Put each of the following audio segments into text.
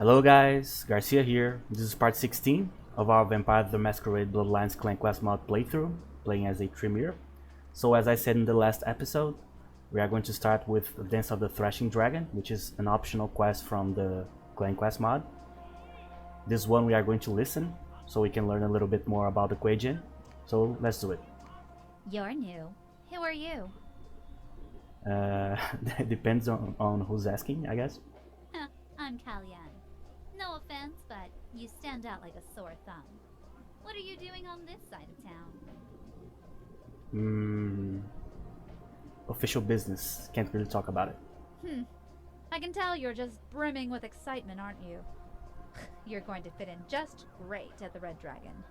Hello guys, Garcia here. This is part 16 of our Vampire the Masquerade Bloodlines Clan Quest mod playthrough, playing as a Tremere. So as I said in the last episode, we are going to start with Dance of the Threshing Dragon, which is an optional quest from the Clan Quest mod. This one we are going to listen, so we can learn a little bit more about the Quajin. So let's do it. You're new. Who are you? It depends on who's asking, I guess. I'm Kalyan. No offense, but you stand out like a sore thumb. What are you doing on this side of town? Official business, can't really talk about it. I can tell you're just brimming with excitement, aren't you? You're going to fit in just great at the Red Dragon.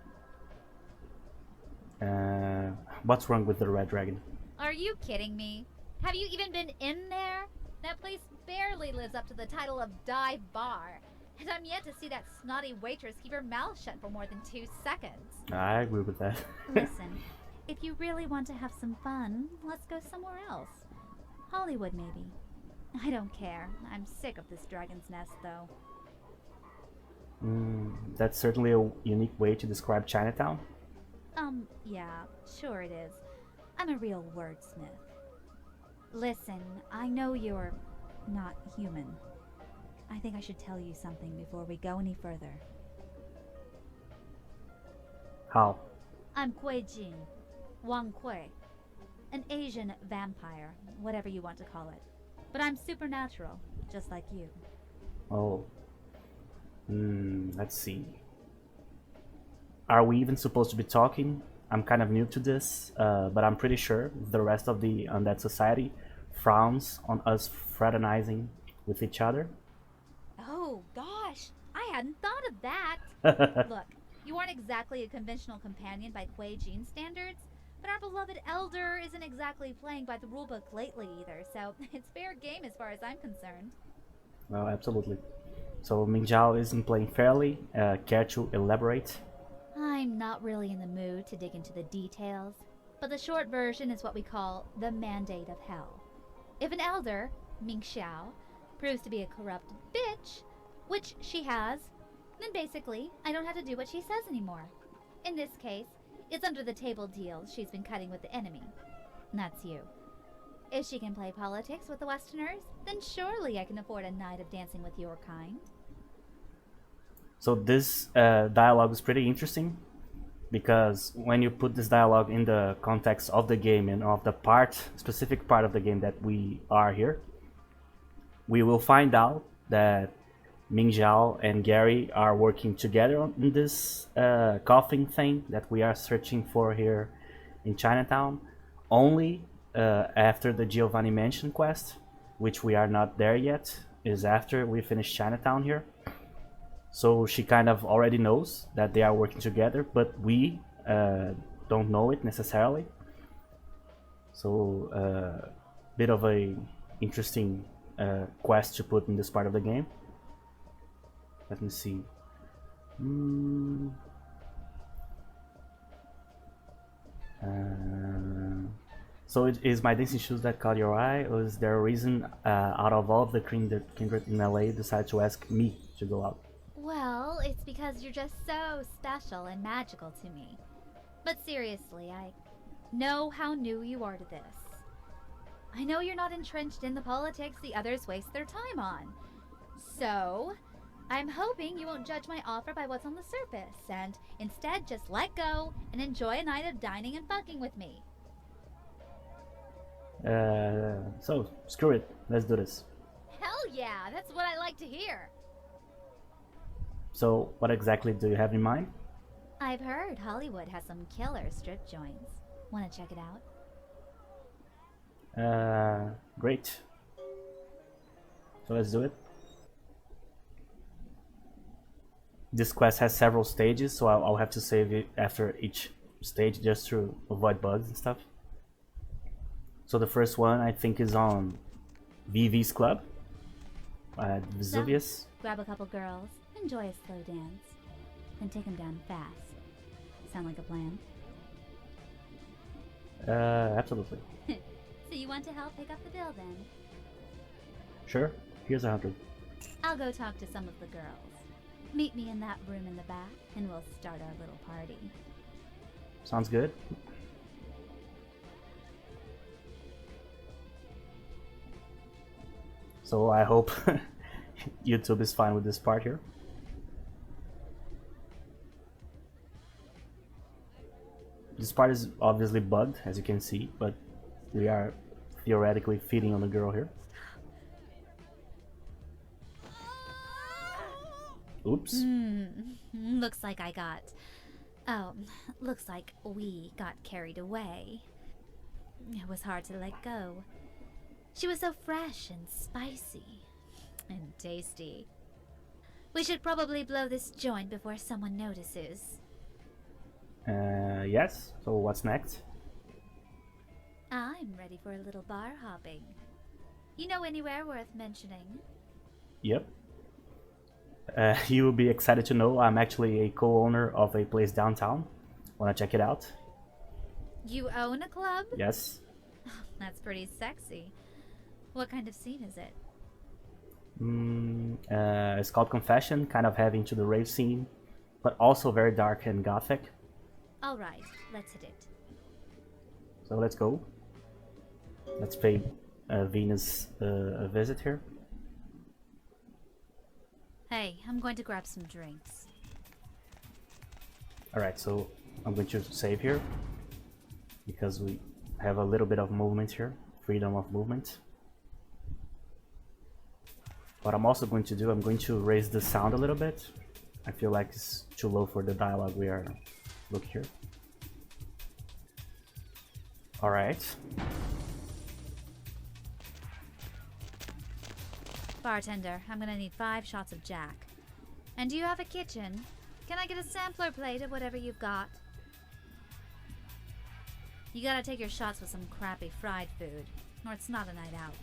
What's wrong with the Red Dragon? Are you kidding me? Have you even been in there? That place barely lives up to the title of dive bar. And I'm yet to see that snotty waitress keep her mouth shut for more than 2 seconds. I agree with that. Listen, if you really want to have some fun, let's go somewhere else. Hollywood, maybe. I don't care. I'm sick of this dragon's nest, though. That's certainly a unique way to describe Chinatown. Yeah, sure it is. I'm a real wordsmith. Listen, I know you're not human. I think I should tell you something before we go any further. How? I'm Kui Jin, Wang Kui, an Asian vampire, whatever you want to call it. But I'm supernatural, just like you. Oh. Let's see. Are we even supposed to be talking? I'm kind of new to this, but I'm pretty sure the rest of the Undead Society frowns on us fraternizing with each other. Oh, gosh, I hadn't thought of that. Look, you aren't exactly a conventional companion by Kui Jin standards, but our beloved elder isn't exactly playing by the rulebook lately either, so it's fair game as far as I'm concerned. Well, absolutely. So Mingzhao isn't playing fairly. Care to elaborate? I'm not really in the mood to dig into the details, but the short version is what we call the Mandate of Hell. If an elder, Ming Xiao, proves to be a corrupt bitch, which she has, then basically I don't have to do what she says anymore. In this case, it's under the table deals she's been cutting with the enemy. And that's you. If she can play politics with the Westerners, then surely I can afford a night of dancing with your kind. So this dialogue is pretty interesting, because when you put this dialogue in the context of the game and of the specific part of the game that we are here, we will find out that Ming Zhao and Gary are working together on this coffin thing that we are searching for here in Chinatown, only after the Giovanni Mansion quest, which we are not there yet, is after we finish Chinatown here. So she kind of already knows that they are working together, but we don't know it necessarily. So bit of a interesting quest to put in this part of the game. Let me see. So it is my dancing shoes that caught your eye, or is there a reason out of all of the kindred in LA decided to ask me to go out? Well, it's because you're just so special and magical to me. But seriously, I know how new you are to this. I know you're not entrenched in the politics the others waste their time on. So, I'm hoping you won't judge my offer by what's on the surface, and instead just let go and enjoy a night of dining and fucking with me. So screw it, let's do this. Hell yeah, that's what I like to hear. So what exactly do you have in mind? I've heard Hollywood has some killer strip joints. Want to check it out? Great. So let's do it. This quest has several stages, so I'll have to save it after each stage just to avoid bugs and stuff. So the first one I think is on VV's club at Vesuvius. So, grab a couple girls, enjoy a slow dance, then take them down fast. Sound like a plan? Absolutely. So you want to help pick up the bill then? Sure, here's 100. I'll go talk to some of the girls. Meet me in that room in the back, and we'll start our little party. Sounds good. So I hope YouTube is fine with this part here. This part is obviously bugged, as you can see, but we are theoretically feeding on the girl here. Oops. Looks like looks like we got carried away. It was hard to let go. She was so fresh and spicy and tasty. We should probably blow this joint before someone notices. Yes. So what's next? I'm ready for a little bar hopping. You know anywhere worth mentioning? Yep. You will be excited to know I'm actually a co-owner of a place downtown. Wanna check it out? You own a club? Yes. That's pretty sexy. What kind of scene is it? It's called Confession, kind of heavy into the rave scene, but also very dark and gothic. Alright, let's hit it. So let's go. Let's pay Venus a visit here. Hey, I'm going to grab some drinks. Alright, so I'm going to save here because we have a little bit of movement here, freedom of movement. What I'm also going to do, I'm going to raise the sound a little bit. I feel like it's too low for the dialogue we are looking here. Alright. Bartender, I'm gonna need 5 shots of Jack. And do you have a kitchen? Can I get a sampler plate of whatever you've got? You gotta take your shots with some crappy fried food, or it's not a night out.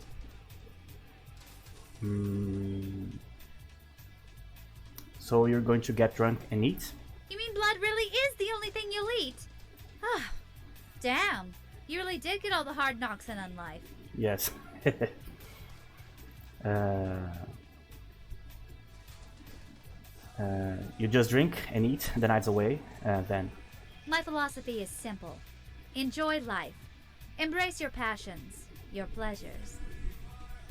So you're going to get drunk and eat? You mean blood really is the only thing you'll eat? Ah, damn. You really did get all the hard knocks in on life. Yes. You just drink and eat, the night's away, then. My philosophy is simple. Enjoy life. Embrace your passions, your pleasures.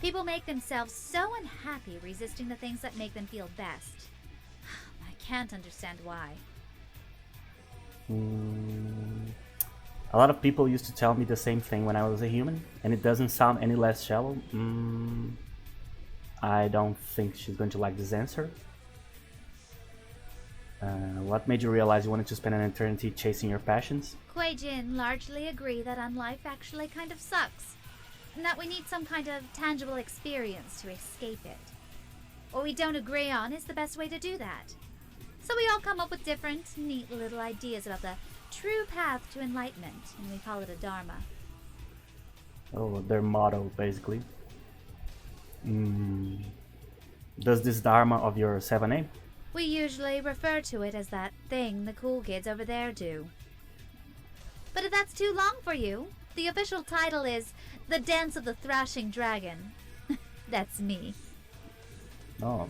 People make themselves so unhappy resisting the things that make them feel best. I can't understand why. A lot of people used to tell me the same thing when I was a human, and it doesn't sound any less shallow. I don't think she's going to like this answer. What made you realize you wanted to spend an eternity chasing your passions? Kuei Jin largely agree that life actually kind of sucks, and that we need some kind of tangible experience to escape it. What we don't agree on is the best way to do that. So we all come up with different, neat little ideas about the true path to enlightenment, and we call it a dharma. Oh, their motto, basically. Does this dharma of yours have a name? We usually refer to it as that thing the cool kids over there do. But if that's too long for you, the official title is The Dance of the Thrashing Dragon. That's me. Oh.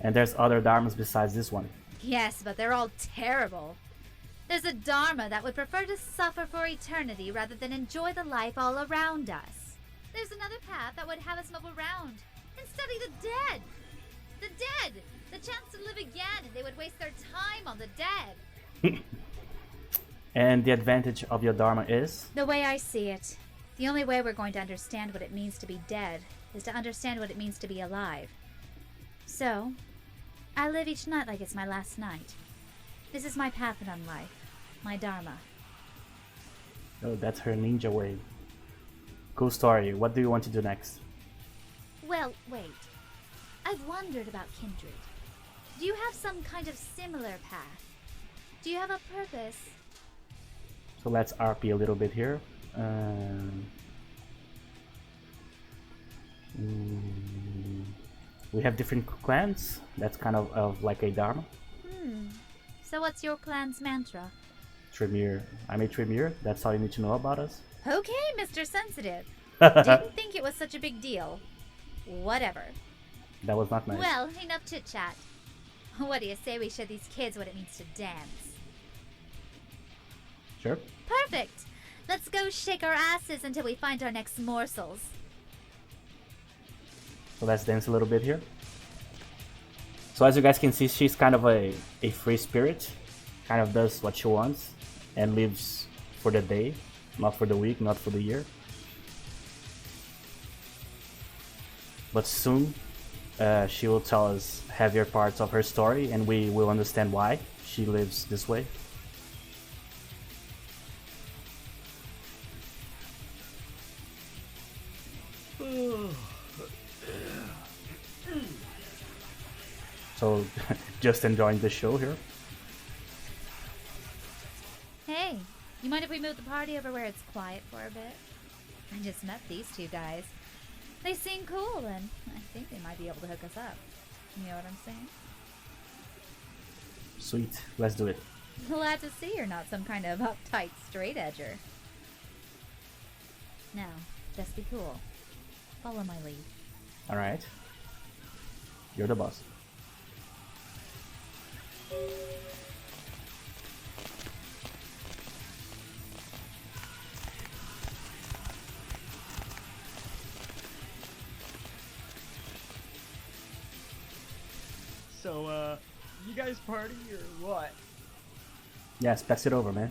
And there's other dharmas besides this one? Yes, but they're all terrible. There's a dharma that would prefer to suffer for eternity rather than enjoy the life all around us. There's another path that would have us move around and study the dead. The dead! The chance to live again, and they would waste their time on the dead. And the advantage of your dharma is? The way I see it, the only way we're going to understand what it means to be dead is to understand what it means to be alive. So, I live each night like it's my last night. This is my path in life, my dharma. Oh, that's her ninja way. Cool story. What do you want to do next? Well, wait. I've wondered about kindred. Do you have some kind of similar path? Do you have a purpose? So let's RP a little bit here. We have different clans. That's kind of like a dharma. So what's your clan's mantra? Tremere. I'm a Tremere. That's all you need to know about us. Okay, Mr. Sensitive. Didn't think it was such a big deal. Whatever. That was not nice. Well, enough chit chat. What do you say we show these kids what it means to dance? Sure. Perfect! Let's go shake our asses until we find our next morsels. So let's dance a little bit here. So as you guys can see, she's kind of a free spirit. Kind of does what she wants and lives for the day, not for the week, not for the year. But soon she will tell us heavier parts of her story and we will understand why she lives this way. So just enjoying the show here. Hey, you mind if we move the party over where it's quiet for a bit? I just met these two guys. They seem cool, and I think they might be able to hook us up. You know what I'm saying? Sweet, let's do it. Glad to see you're not some kind of uptight straight edger. Now, just be cool. Follow my lead. Alright. You're the boss. So, you guys party or what? Yes, pass it over, man.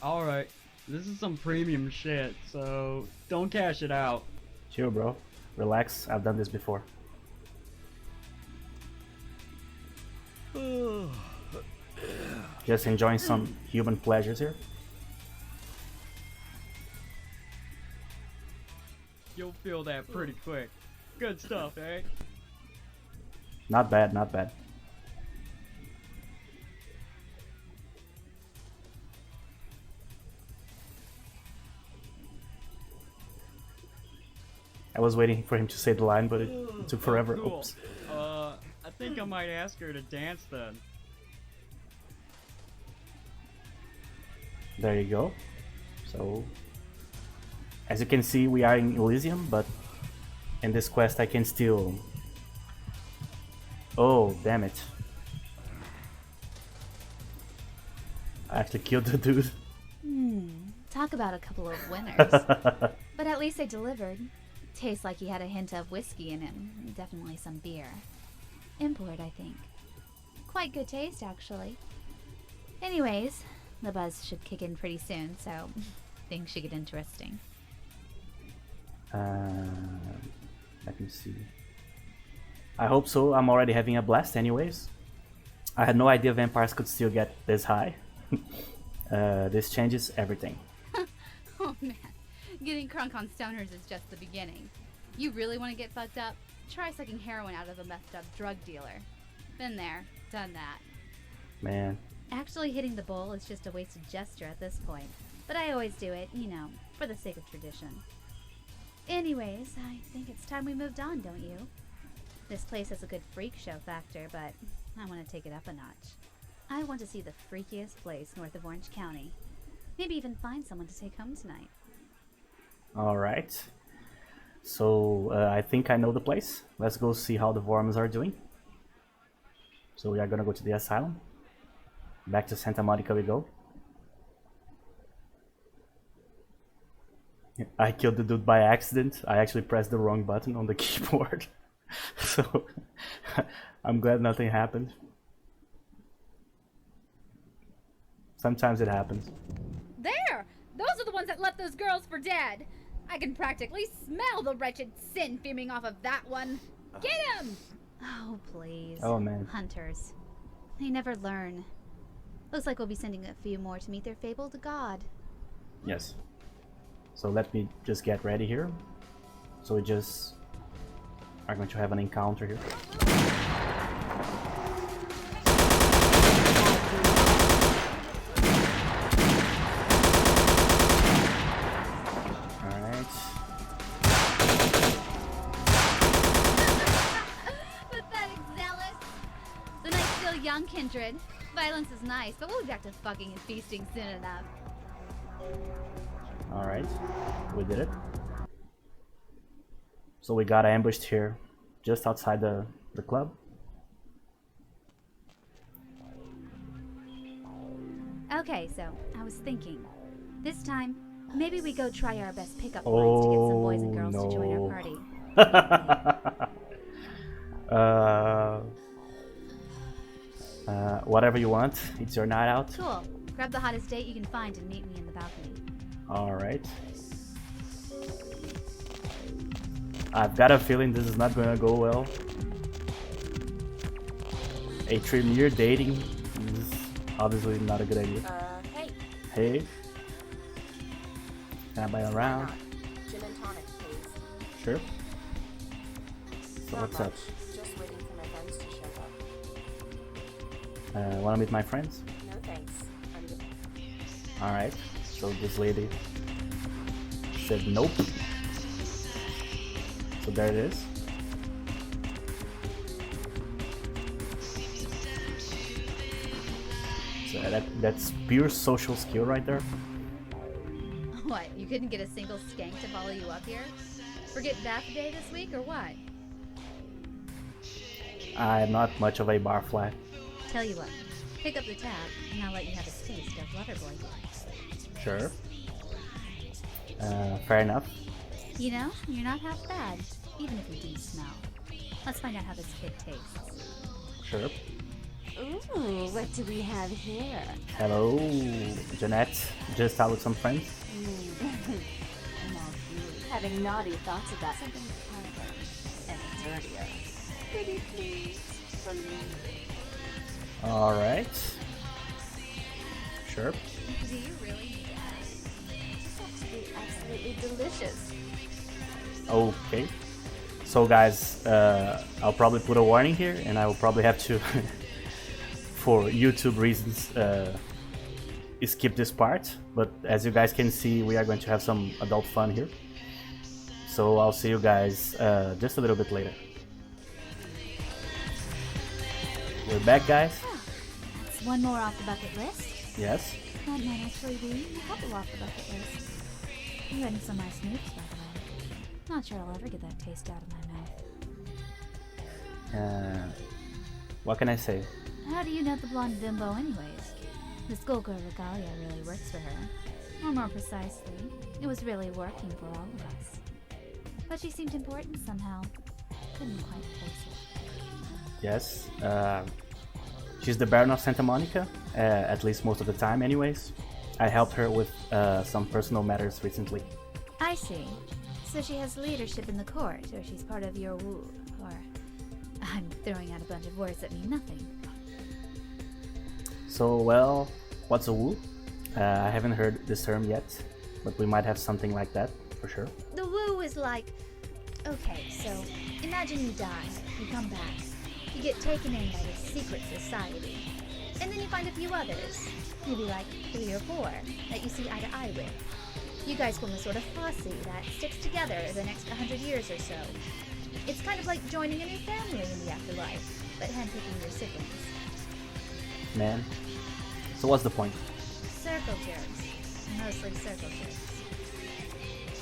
Alright, this is some premium shit, so don't cash it out. Chill, bro. Relax, I've done this before. Just enjoying some human pleasures here. You'll feel that pretty quick. Good stuff, eh? Not bad, not bad. I was waiting for him to say the line, but it took forever. Cool. Oops. I think I might ask her to dance then. There you go. So, as you can see, we are in Elysium, but in this quest I can still... Oh, damn it. I actually killed the dude. Talk about a couple of winners. But at least they delivered. Tastes like he had a hint of whiskey in him. Definitely some beer. Import, I think. Quite good taste, actually. Anyways, the buzz should kick in pretty soon, so things should get interesting. Let me see. I hope so. I'm already having a blast anyways. I had no idea vampires could still get this high. This changes everything. Oh man, getting crunk on stoners is just the beginning. You really want to get fucked up? Try sucking heroin out of a messed up drug dealer. Been there, done that. Man. Actually hitting the bowl is just a wasted gesture at this point. But I always do it, you know, for the sake of tradition. Anyways, I think it's time we moved on, don't you? This place has a good freak show factor, but I want to take it up a notch. I want to see the freakiest place north of Orange County. Maybe even find someone to take home tonight. Alright. So, I think I know the place. Let's go see how the Vormans are doing. So we are gonna go to the asylum. Back to Santa Monica we go. I killed the dude by accident. I actually pressed the wrong button on the keyboard. So, I'm glad nothing happened. Sometimes it happens. There! Those are the ones that left those girls for dead! I can practically smell the wretched sin fuming off of that one. Get him! Oh, please. Oh, man. Hunters. They never learn. Looks like we'll be sending a few more to meet their fabled god. Yes. So let me just get ready here. So we just are going to have an encounter here. Alright. Pathetic zealous! The night's still young, kindred. Violence is nice, but we'll be back to fucking and feasting soon enough. Alright. We did it. So we got ambushed here just outside the club. Okay, so I was thinking, this time maybe we go try our best pickup lines to get some boys and girls to join our party. Whatever you want. It's your night out. Cool. Grab the hottest date you can find and meet me in the balcony. All right. I've got a feeling this is not gonna go well. A Tremere dating is obviously not a good idea. Hey. Hey. Can I buy a round? Gin and tonic, please. Sure. So Not what's up? much. Just waiting for my friends to show up. Wanna meet my friends? No thanks. I'm good. Alright. So this lady said nope. So there it is. So that's pure social skill right there. What, you couldn't get a single skank to follow you up here? Forget bath day this week or what? I'm not much of a barfly. Tell you what, pick up the tab and I'll let you have a taste of Loverboy. Sure. Fair enough. You know, you're not half bad, even if you do smell. Let's find out how this kid tastes. Sure. Ooh, what do we have here? Hello, Jeanette. Just out with some friends. I'm all food. Having naughty thoughts about something harder and dirtier. Pretty please from me. All right. Sure. Do you really need that? It's actually absolutely delicious. Okay. So guys, I'll probably put a warning here, and I will probably have to, for YouTube reasons, skip this part. But as you guys can see, we are going to have some adult fun here. So I'll see you guys just a little bit later. We're back, guys. That's one more off the bucket list. Yes. That might actually be a couple off the bucket list. You're getting some nice moves, by the way. Not sure I'll ever get that taste out of my mouth. What can I say? How do you know the blonde bimbo anyways? The schoolgirl regalia really works for her. Or more precisely, it was really working for all of us. But she seemed important somehow. Couldn't quite place it. Yes. She's the Baron of Santa Monica, at least most of the time anyways. I helped her with some personal matters recently. I see. So she has leadership in the court, or she's part of your woo, or... I'm throwing out a bunch of words that mean nothing. So, well, what's a woo? I haven't heard this term yet, but we might have something like that, for sure. The woo is like... Okay, so imagine you die, you come back, you get taken in by this secret society, and then you find a few others, maybe like 3 or 4, that you see eye to eye with. You guys form a sort of posse that sticks together the next 100 years or so. It's kind of like joining a new family in the afterlife, but handpicking your siblings. Man. So what's the point? Circle jerks. Mostly circle jerks.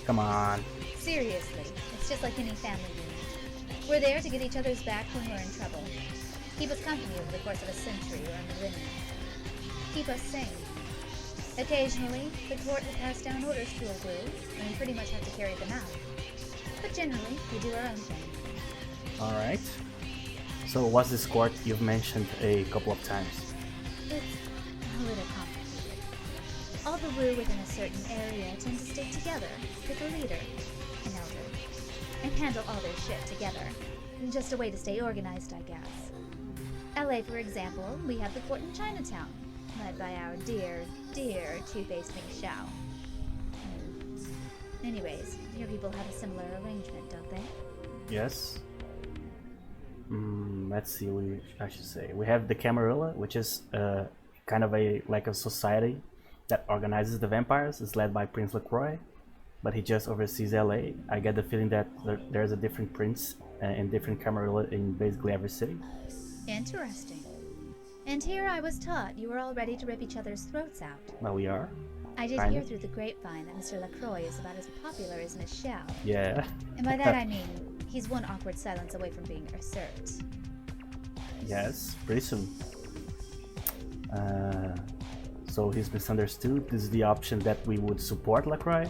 Come on. Seriously, it's just like any family unit. We're there to get each other's back when we're in trouble. Keep us company over the course of a century or a millennium. Keep us sane. Occasionally, the court will pass down orders to a woo, and we pretty much have to carry them out. But generally, we do our own thing. Alright. So what's this court you've mentioned a couple of times? It's a little complicated. All the woo within a certain area tend to stick together, pick a leader, an elder, and handle all their shit together. Just a way to stay organized, I guess. LA, for example, we have the court in Chinatown, led by our dear, dear Two-Faced Ming Xiao. Anyways, your people have a similar arrangement, don't they? Yes. Let's see. I should say we have the Camarilla, which is kind of a society that organizes the vampires. It's led by Prince LaCroix, but he just oversees LA. I get the feeling that there's a different prince and different Camarilla in basically every city. Interesting. And here I was taught you were all ready to rip each other's throats out. Well, we are. I did Kinda. hear through the grapevine that Mr. LaCroix is about as popular as Miss Xiao. Yeah. And by that I mean, He's one awkward silence away from being assert. Yes, pretty soon. So he's misunderstood. This is the option that we would support Lacroix.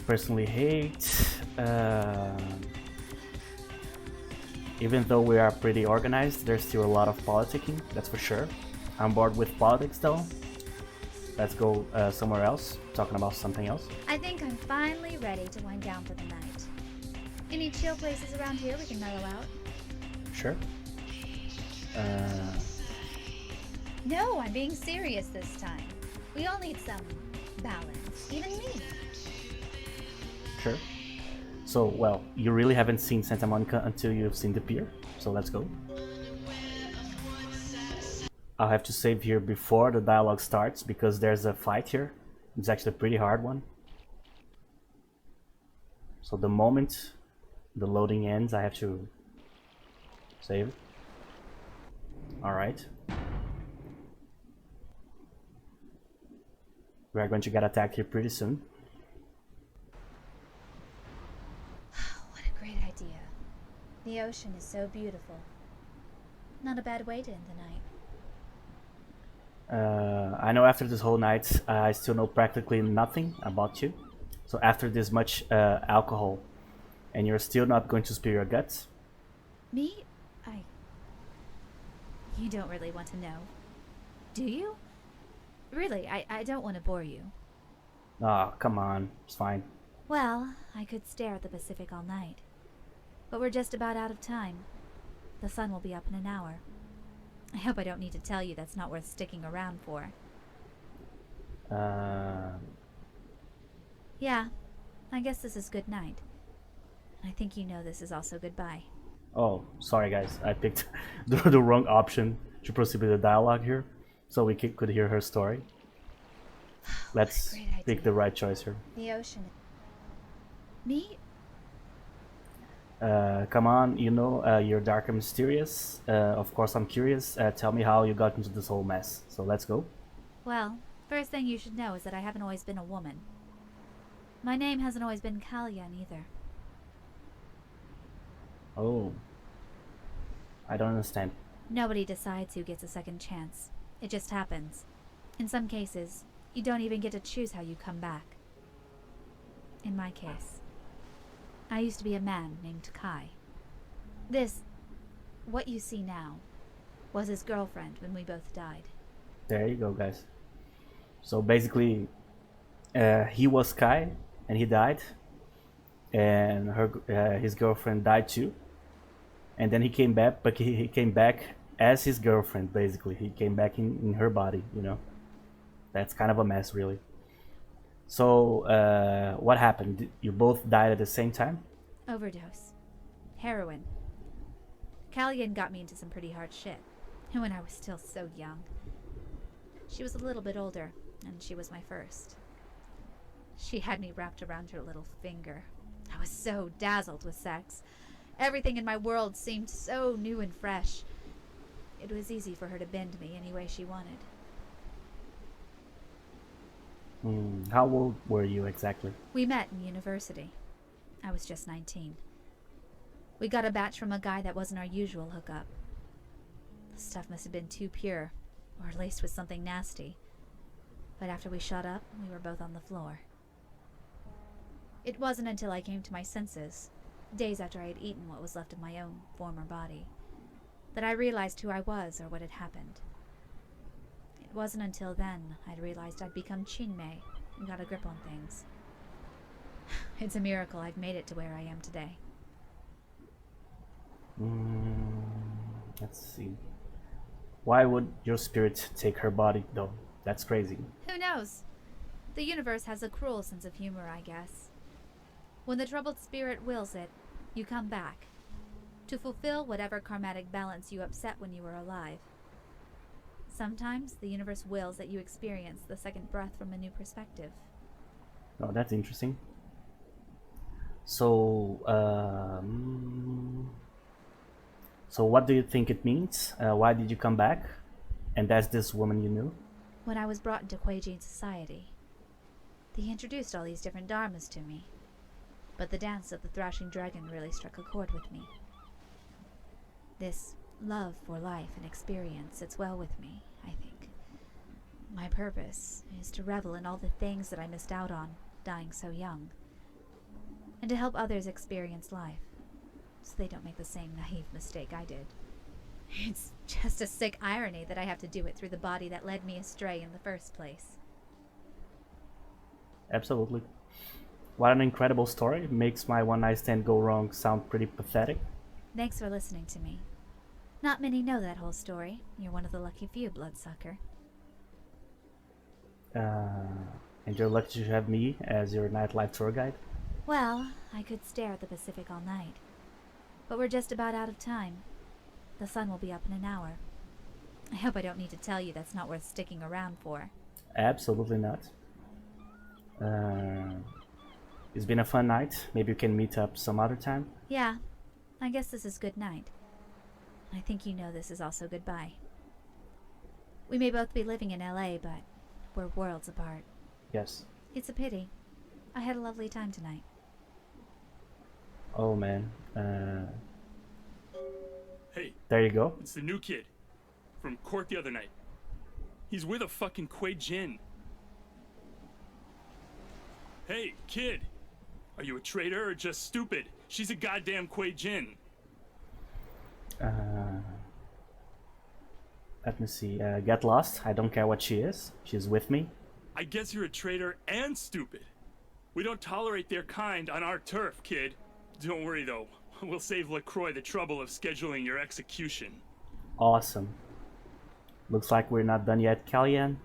Personally hate. Even though we are pretty organized, there's still a lot of politicking, that's for sure. I'm bored with politics though. Let's go somewhere else, talking about something else. I think I'm finally ready to wind down for the night. Any chill places around here we can mellow out? Sure. No, I'm being serious this time. We all need some balance, even me. Sure. So, well, you really haven't seen Santa Monica until you've seen the pier, so let's go. I'll have to save here before the dialogue starts because there's a fight here. It's actually a pretty hard one. So the moment the loading ends, I have to save it. Alright. We are going to get attacked here pretty soon. What a great idea. The ocean is so beautiful. Not a bad way to end the night. I know after this whole night, I still know practically nothing about you. So after this much alcohol, and you're still not going to spill your guts? Me? You don't really want to know. Do you? Really, I don't want to bore you. Oh, come on. It's fine. Well, I could stare at the Pacific all night. But we're just about out of time. The sun will be up in an hour. I hope I don't need to tell you that's not worth sticking around for. Yeah, I guess this is good night. I think you know this is also goodbye. Oh, sorry guys. I picked the wrong option to proceed with the dialogue here. So we could hear her story. Let's pick the right choice here. The ocean. Me? Come on, you know, you're dark and mysterious. Of course I'm curious. Tell me how you got into this whole mess. So let's go. Well, first thing you should know is that I haven't always been a woman. My name hasn't always been Kalyan either. Oh. I don't understand. Nobody decides who gets a second chance. It just happens. In some cases, you don't even get to choose how you come back. In my case, I used to be a man named Kai. What you see now, was his girlfriend when we both died. There you go, guys. So basically, he was Kai, and he died, and his girlfriend died too. And then he came back, but he came back as his girlfriend, basically. He came back in her body, you know. That's kind of a mess, really. So, what happened? You both died at the same time? Overdose. Heroin. Kalyan got me into some pretty hard shit. When I was still so young. She was a little bit older, and she was my first. She had me wrapped around her little finger. I was so dazzled with sex. Everything in my world seemed so new and fresh. It was easy for her to bend me any way she wanted. How old were you exactly? We met in university. I was just 19. We got a batch from a guy that wasn't our usual hookup. The stuff must have been too pure, or laced with something nasty. But after we shot up, we were both on the floor. It wasn't until I came to my senses, days after I had eaten what was left of my own former body, that I realized who I was or what had happened. It wasn't until then I'd realized I'd become Chinmei and got a grip on things. It's a miracle I've made it to where I am today. Let's see. Why would your spirit take her body, though? That's crazy. Who knows? The universe has a cruel sense of humor, I guess. When the troubled spirit wills it, you come back, to fulfill whatever karmatic balance you upset when you were alive. Sometimes the universe wills that you experience the second breath from a new perspective. Oh, that's interesting. So, so what do you think it means? Why did you come back? And that's this woman you knew? When I was brought into Kuei-jin society, they introduced all these different dharmas to me. But the dance of the thrashing dragon really struck a chord with me. This love for life and experience sits well with me, I think. My purpose is to revel in all the things that I missed out on, dying so young, and to help others experience life, so they don't make the same naive mistake I did. It's just a sick irony that I have to do it through the body that led me astray in the first place. Absolutely. What an incredible story. Makes my one night stand go wrong sound pretty pathetic. Thanks for listening to me. Not many know that whole story. You're one of the lucky few, bloodsucker. And you're lucky to have me as your nightlife tour guide. Well, I could stare at the Pacific all night. But we're just about out of time. The sun will be up in an hour. I hope I don't need to tell you that's not worth sticking around for. Absolutely not. It's been a fun night. Maybe we can meet up some other time. Yeah, I guess this is good night. I think you know this is also goodbye. We may both be living in LA, but we're worlds apart. Yes. It's a pity. I had a lovely time tonight. Oh man. Hey, There you go. it's the new kid from court the other night. He's with a fucking Kuei Jin. Hey, kid, are you a traitor or just stupid? She's a goddamn Kuei Jin. Let me see. Get lost. I don't care what she is. She's with me. I guess you're a traitor and stupid. We don't tolerate their kind on our turf, kid. Don't worry though, we'll save LaCroix the trouble of scheduling your execution. Awesome. Looks like we're not done yet, Kellyanne.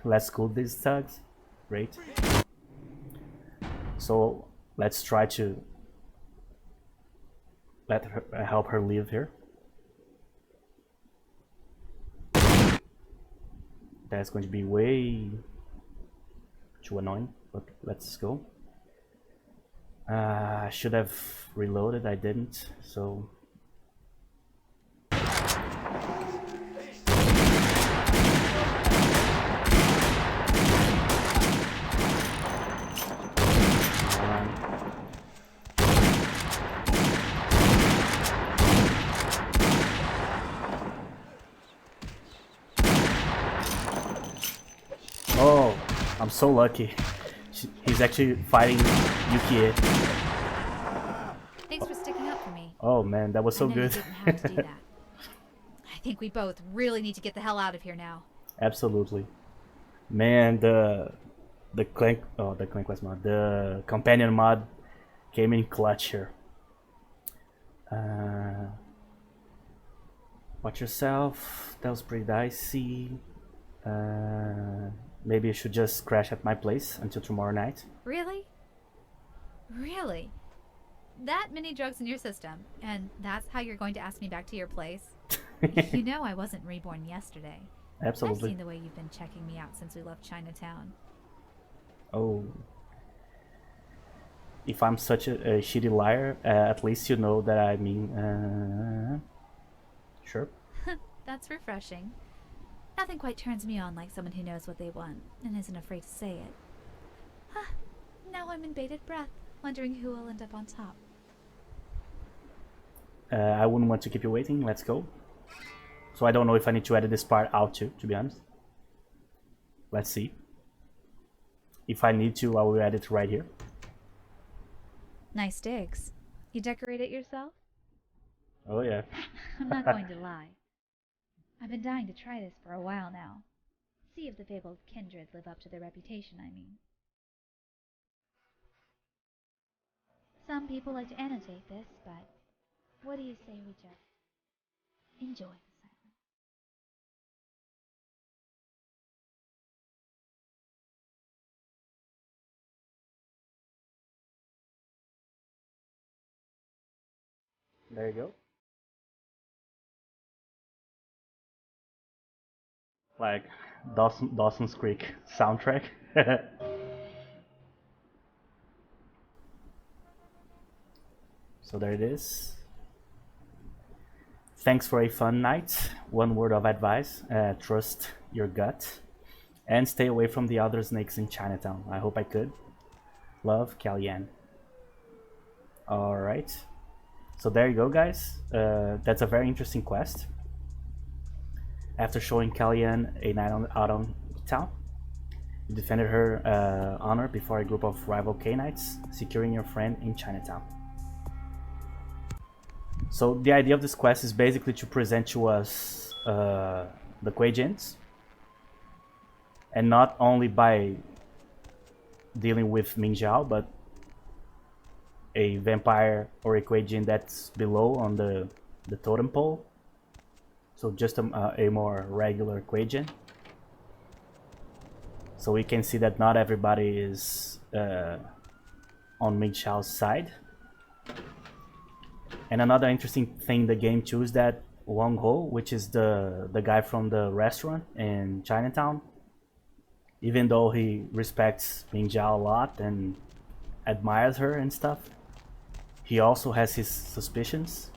Let's cool these thugs. Great. So let's try to let her help her leave here. That's going to be way too annoying, but let's go. I should have reloaded, I didn't, so... Oh, I'm so lucky. He's actually fighting Yukie. Thanks for sticking up for me. Oh man, that was so I know good. You didn't have to do that. I think we both really need to get the hell out of here now. Absolutely. Man, the clank quest mod, the companion mod came in clutch here. Watch yourself. That was pretty dicey. Maybe I should just crash at my place until tomorrow night. Really? Really? That many drugs in your system, and that's how you're going to ask me back to your place? You know I wasn't reborn yesterday. I've Absolutely. seen the way you've been checking me out since we left Chinatown. Oh. If I'm such a shitty liar, at least you know that I mean, sure. That's refreshing. Nothing quite turns me on like someone who knows what they want and isn't afraid to say it. Huh. Now I'm in bated breath, wondering who will end up on top. I wouldn't want to keep you waiting. Let's go. So I don't know if I need to edit this part out too, to be honest. Let's see. If I need to, I will edit it right here. Nice digs. You decorate it yourself? Oh yeah. I'm not going to lie. I've been dying to try this for a while now. See if the fabled kindred live up to their reputation, I mean. Some people like to annotate this, but what do you say we just enjoy the silence? There you go. Like Dawson's Creek soundtrack. So there it is. Thanks for a fun night. One word of advice, trust your gut and stay away from the other snakes in Chinatown. I hope I could. Love, Kellyanne. Alright. So there you go, guys. That's a very interesting quest. After showing Kellyanne a night out on town, you defended her honor before a group of rival K-Knights, securing your friend in Chinatown. So the idea of this quest is basically to present to us the Kuei Jins, and not only by dealing with Ming Xiao, but a vampire or a Kuei Jin that's below on the totem pole. So just a more regular Kuei Jin. So we can see that not everybody is on Ming Xiao's side. And another interesting thing in the game too is that Wang Ho, which is the guy from the restaurant in Chinatown, even though he respects Ming Xiao a lot and admires her and stuff, he also has his suspicions.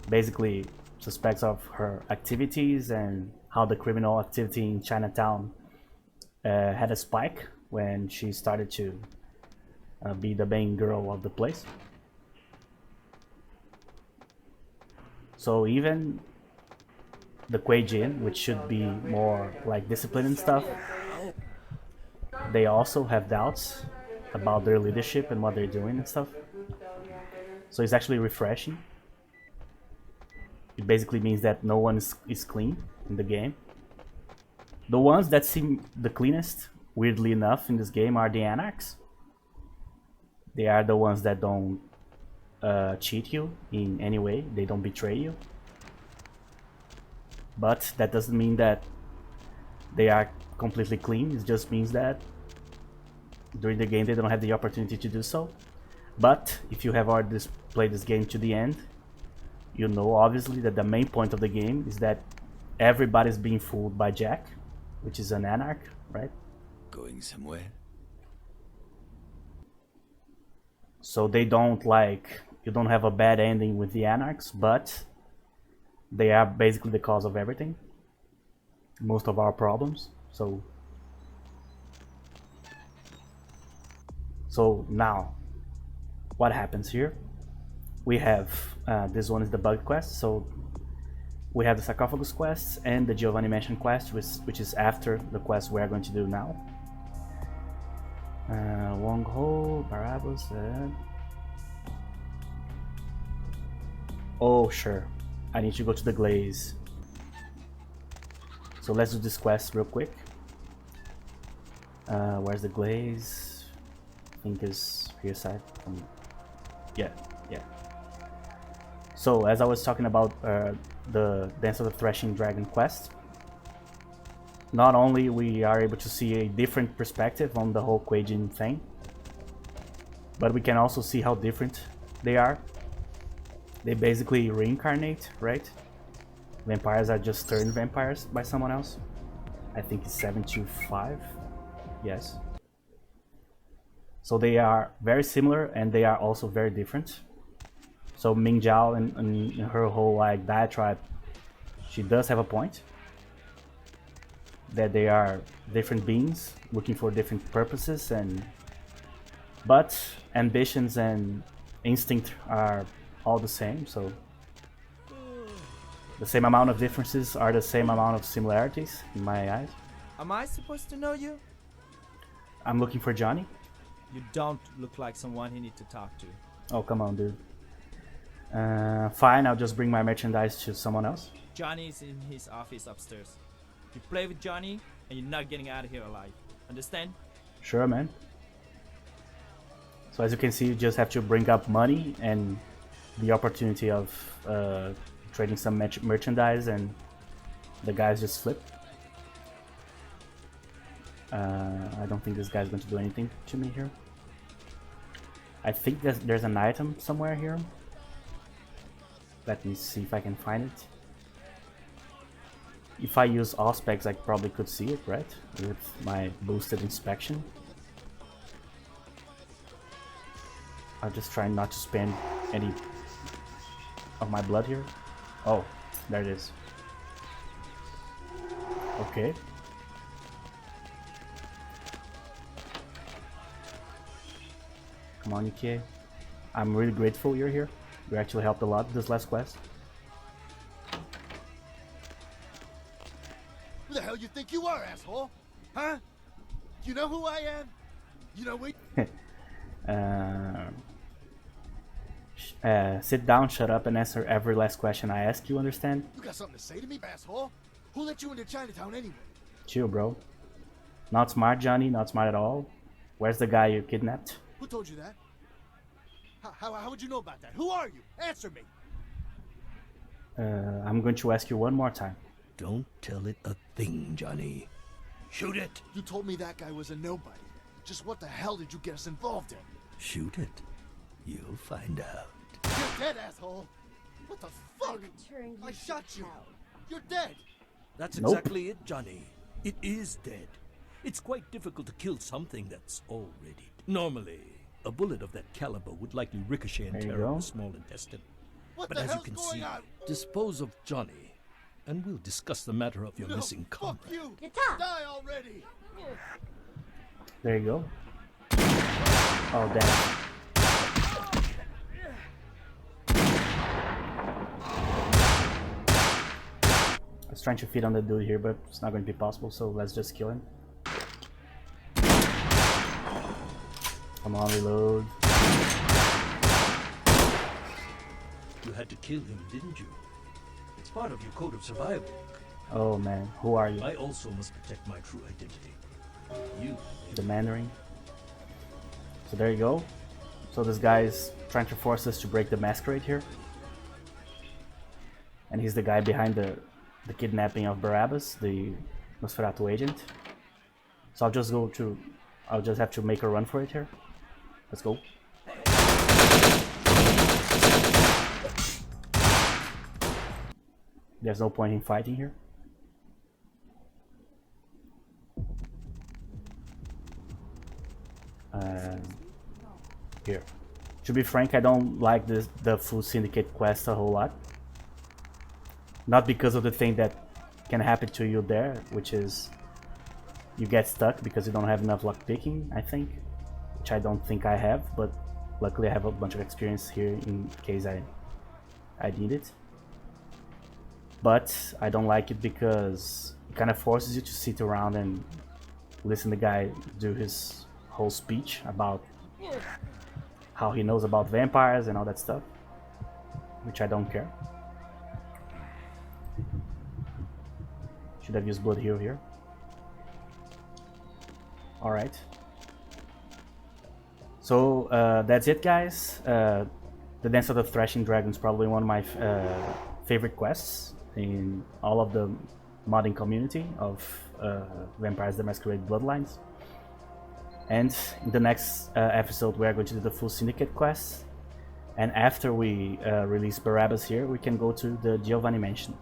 Basically suspects of her activities and how the criminal activity in Chinatown had a spike when she started to be the main girl of the place. So even the Kuei Jin, which should be more like discipline and stuff, they also have doubts about their leadership and what they're doing and stuff. So it's actually refreshing. It basically means that no one is clean in the game. The ones that seem the cleanest, weirdly enough, in this game are the Anarchs. They are the ones that don't cheat you in any way. They don't betray you. But that doesn't mean that they are completely clean. It just means that during the game they don't have the opportunity to do so. But if you have already played this game to the end, you know obviously that the main point of the game is that everybody's being fooled by Jack, which is an Anarch, right? Going somewhere? So they don't you don't have a bad ending with the Anarchs, but they are basically the cause of everything. Most of our problems. So now, what happens here? We have, this one is the bug quest, so we have the sarcophagus quest and the Giovanni Mansion quest, which is after the quest we are going to do now. Wong Ho, Barabbas, oh sure, I need to go to the Glaze. So let's do this quest real quick. Where's the Glaze? I think is here side. Yeah. So as I was talking about the Dance of the Threshing Dragon quest, not only we are able to see a different perspective on the whole Kuei Jin thing, but we can also see how different they are. They basically reincarnate, right? Vampires are just turned vampires by someone else. I think it's 725. Yes. So they are very similar and they are also very different. So Ming Xiao and her whole diatribe, she does have a point. That they are different beings looking for different purposes, but ambitions and instinct are all the same. So the same amount of differences are the same amount of similarities in my eyes. Am I supposed to know you? I'm looking for Johnny. You don't look like someone he needs to talk to. Oh, come on, dude. Fine, I'll just bring my merchandise to someone else. Johnny's in his office upstairs. You play with Johnny, and you're not getting out of here alive. Understand? Sure, man. So as you can see, you just have to bring up money and the opportunity of trading some merchandise, and the guys just flip. I don't think this guy's going to do anything to me here. I think there's an item somewhere here. Let me see if I can find it. If I use Auspex, I probably could see it, right? With my boosted inspection. I'll just try not to spend any of my blood here. Oh, there it is. Okay. Come on, Yukie. I'm really grateful you're here. You actually helped a lot this last quest. Who the hell you think you are, asshole? Huh? You know who I am? You know we. Sit down, shut up, and answer every last question I ask you, understand? You got something to say to me, asshole? Who let you into Chinatown anyway? Chill, bro. Not smart, Johnny, not smart at all. Where's the guy you kidnapped? Who told you that? How would you know about that? Who are you? Answer me. I'm going to ask you one more time. Don't tell it a thing, Johnny. Shoot it. You told me that guy was a nobody. Just what the hell did you get us involved in? Shoot it. You'll find out. You're dead, asshole. What the fuck? I shot you. You're dead. That's Nope. exactly it, Johnny. It is dead. It's quite difficult to kill something that's already. Normally, a bullet of that caliber would likely ricochet and There you tear go. up the small intestine. What But the as you hell's can going see, on? dispose of Johnny, and we'll discuss the matter of your No, missing fuck comrade. you. Yatta! Die already. There you go. Oh, damn. I was trying to feed on the dude here, but it's not going to be possible, so let's just kill him. Come on, reload. You had to kill him, didn't you? It's part of your code of survival. Oh man, who are you? I also must protect my true identity. You. The Mandarin. So there you go. So this guy is trying to force us to break the Masquerade here. And he's the guy behind the kidnapping of Barabbas, the Nosferatu agent. So I'll just have to make a run for it here. Let's go. There's no point in fighting here. Here. To be frank, I don't like the full syndicate quest a whole lot. Not because of the thing that can happen to you there, which is you get stuck because you don't have enough luck picking, I think. Which I don't think I have, but luckily I have a bunch of experience here in case I need it. But I don't like it because it kind of forces you to sit around and listen to the guy do his whole speech about how he knows about vampires and all that stuff, which I don't care. Should have used blood heal here. Alright. So that's it, guys. The Dance of the Thrashing Dragon is probably one of my favorite quests in all of the modding community of Vampires the Masquerade Bloodlines. And in the next episode we are going to do the full syndicate quest, and after we release Barabbas here, we can go to the Giovanni Mansion.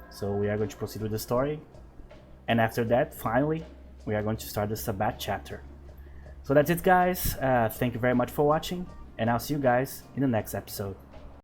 So we are going to proceed with the story, and after that, finally, we are going to start the Sabbat chapter. So that's it, guys. Thank you very much for watching, and I'll see you guys in the next episode.